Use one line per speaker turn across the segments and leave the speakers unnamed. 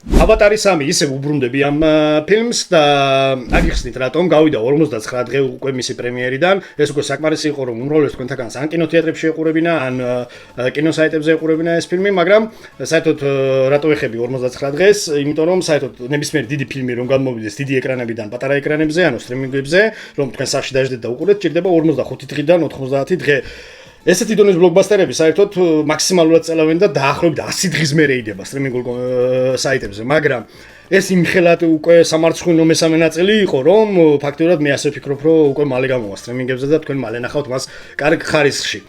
ავატარი 3 ისევ უბრუნდები ამ ფილმს და აგიხსნით რატომ გავიდა 59 დღე უკვე მისი პრემიერიდან. ეს უკვე საკმარისი იყო რომ უმრავლეს თქვენთაგანს ან კინოთეატრებში ეყურებინა, ან კინოსაიტებზე ეყურებინა ეს ფილმი, მაგრამ საერთოდ რატო ეხები 59 დღეს? იმიტომ რომ საერთოდ ნებისმიერი დიდი ფილმი რომ გამოვიდეს დიდი ეკრანებიდან პატარა ეკრანებზე, ანუ სტრიმინგებზე, რომ თქვენ სახში დაждდეთ და უყურეთ, ჭირდება 45 დღიდან 90 დღე. ესეთი დონის ბლოკბასტერები საერთოდ მაქსიმალურად წელავენ და დაახლოებით 100 დღის მერე იდება სტრიმინგულ საიტებზე, მაგრამ ეს იმხელად უკვე სამარცხვინო მესამე ნაწილი იყო, რომ ფაქტობრივად მე ასე ვფიქრობ, რომ უკვე მალე გამოვა სტრიმინგებზე და თქვენ მალე ნახავთ მას კარგ ხარისხში.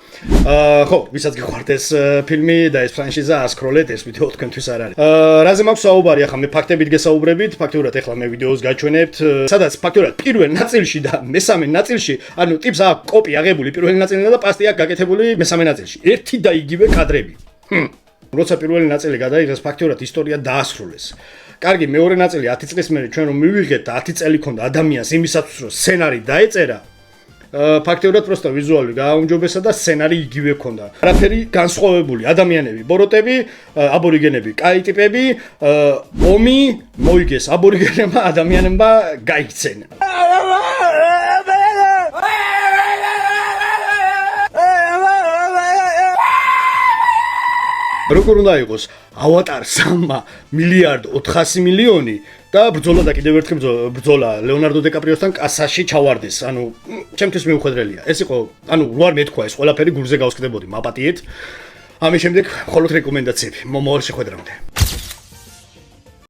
ხო, ვისაც გიყვართ ეს ფილმი და ეს ფრანშიზა, ასკროლეთ, ეს ვიდეო თქვენთვის არ არის. რაზე მაქვს საუბარი, ახლა მე ფაქტებით გესაუბრებით, ფაქტობრივად ახლა მე ვიდეოს გაჩვენებთ, სადაც ფაქტობრივად პირველ ნაწილში და მესამე ნაწილში, ანუ ტიპს აქვს კოპი აღებული პირველი ნაწილიდან და პასტი აქვს გაკეთებული მესამე ნაწილში. ერთი და იგივე კადრები. როცა პირველი ნაწილი გადაიღეს, ფაქტობრივად ისტორია დაასრულეს. კარგი, მეორე ნაწილი 10 წლის მერე ჩვენ რომ მივიღეთ და 10 წელი ქონდა ადამიანს იმისათვის რომ სცენარი დაეწერა, ფაქტობრივად პროსტა ვიზუალური გააუმჯობესა და სცენარი იგივე ქონდა. არაფერი განსხვავებული, ადამიანები, ბოროტები, აბორიგენები, კაი ტიპები, ომი მოიგეს აბორიგენებმა, ადამიანებმა გაიქცენა. როგორ უნდა იყოს ავატარ 3 მილიარდ 400 მილიონი და ბრძოლა და კიდევ ერთი ბრძოლა ლეონარდო დიკაპრიოსთან კასაში ჩავარდეს. ანუ ჩემთვის მიუხედველია. ეს იყო, ანუ როარ მეთქვა ეს ყველაფერი გურზე გავსკდებოდი, მაპატიეთ. ამის შემდეგ მხოლოდ რეკომენდაციები მომავალ შეხვედრამდე.